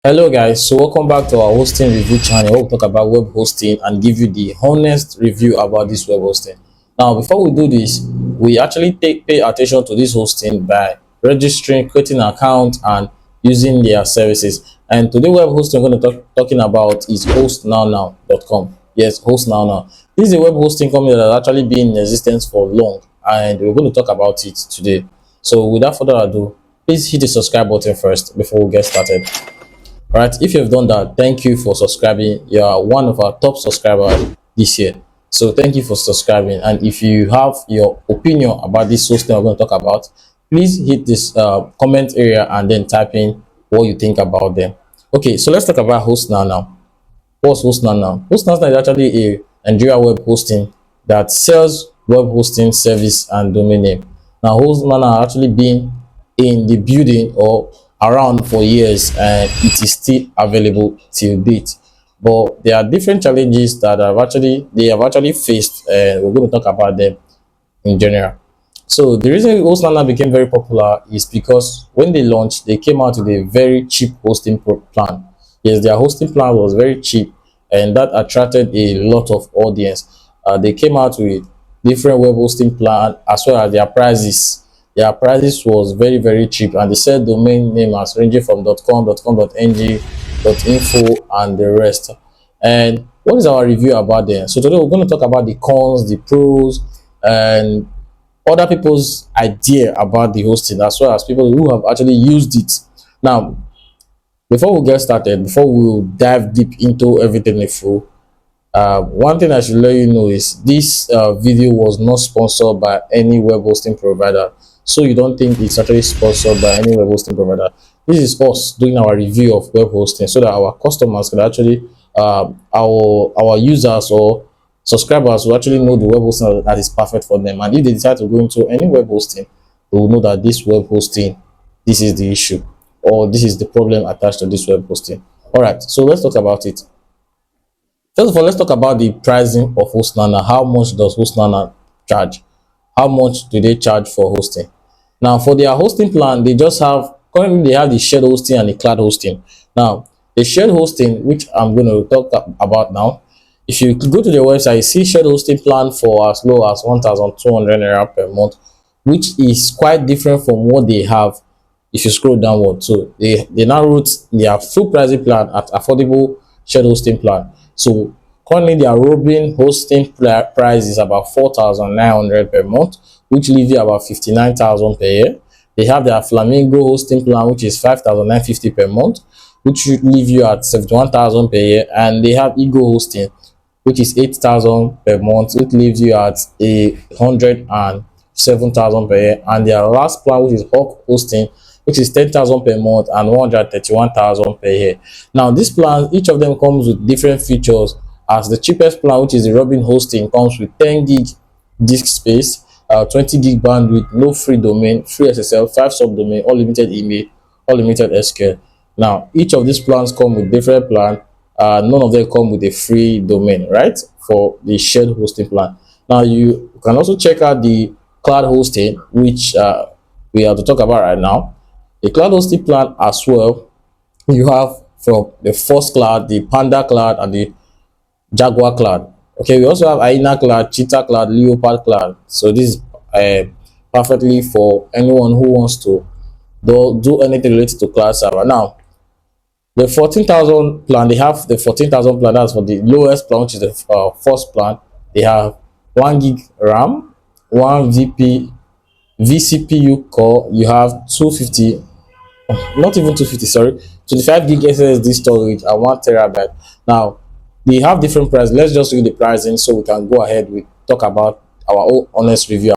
Hello guys, so welcome back to our hosting review channel where we talk about web hosting and give you the honest review about this web hosting. Now before we do this, we actually pay attention to this hosting by registering, creating an account and using their services. And today web hosting we're going to talking about is hostnownow.com. Yes, hostnownow. This is a web hosting company that has actually been in existence for long, and we're going to talk about it today. So without further ado, please hit the subscribe button first before we get started. All right, if you've done that, thank you for subscribing. You are one of our top subscribers this year, so thank you for subscribing. And if you have your opinion about this hosting we're going to talk about, please hit this comment area and then type in what you think about them. Okay, so let's talk about hostnownow. What's hostnownow? Hostnownow is actually a Nigerian web hosting that sells web hosting service and domain name. Now hostnownow actually been in the building or around for years, and it is still available till date. But there are different challenges that they have actually faced, and we're going to talk about them in general. So the reason hostnownow became very popular is because when they launched, they came out with a very cheap hosting plan. Yes, their hosting plan was very cheap, and that attracted a lot of audience. They came out with different web hosting plan as well as their prices. Their prices was very cheap, and they said domain name as ranging from .com, .com.ng, .info and the rest. And what is our review about them? So today we're going to talk about the cons, the pros, and other people's idea about the hosting, as well as people who have actually used it. Now before we get started, before we dive deep into everything in full, one thing I should let you know is this video was not sponsored by any web hosting provider, so you don't think it's actually sponsored by any web hosting provider. This is us doing our review of web hosting so that our customers can actually our users or subscribers will actually know the web hosting that is perfect for them, and if they decide to go into any web hosting, they will know that this web hosting, this is the issue or this is the problem attached to this web hosting. All right, so let's talk about it. First of all, let's talk about the pricing of hostnownow. How much does hostnownow charge? How much do they charge for hosting? Now for their hosting plan, they just have currently they have the shared hosting and the cloud hosting. Now the shared hosting, which I'm going to talk about now, if you go to their website, you see shared hosting plan for as low as 1,200 naira per month, which is quite different from what they have if you scroll downward. So they now wrote their full pricing plan at affordable shared hosting plan. So currently their roaming hosting price is about 4,900 per month, which leaves you about 59,000 per year. They have their Flamingo hosting plan, which is 5,950 per month, which should leave you at 71,000 per year. And they have Ego hosting, which is 8,000 per month, which leaves you at 107,000 per year. And their last plan, which is Hawk hosting, which is 10,000 per month and 131,000 per year. Now this plan, each of them comes with different features, as the cheapest plan, which is the Robin hosting, comes with 10 gig disk space, 20 gig bandwidth, no free domain, free SSL, 5 subdomain, unlimited email, unlimited SQL. Now each of these plans come with different plan. None of them come with a free domain, right, for the shared hosting plan. Now you can also check out the cloud hosting, which we have to talk about right now. The cloud hosting plan as well, you have from the First Cloud, the Panda Cloud, and the Jaguar Cloud. Okay, we also have Hyena Cloud, Cheetah Cloud, Leopard Cloud. So this is perfectly for anyone who wants to do anything related to cloud server. Now, the 14,000 plan, they have the 14,000 plan. That's for the lowest plan, which is the first plan. They have 1 gig RAM, 1 vCPU core. You have 250. Not even 250, sorry, 25 gig SSD storage and 1 terabyte. Now they have different prices. Let's just read the pricing so we can go ahead with talk about our own honest review.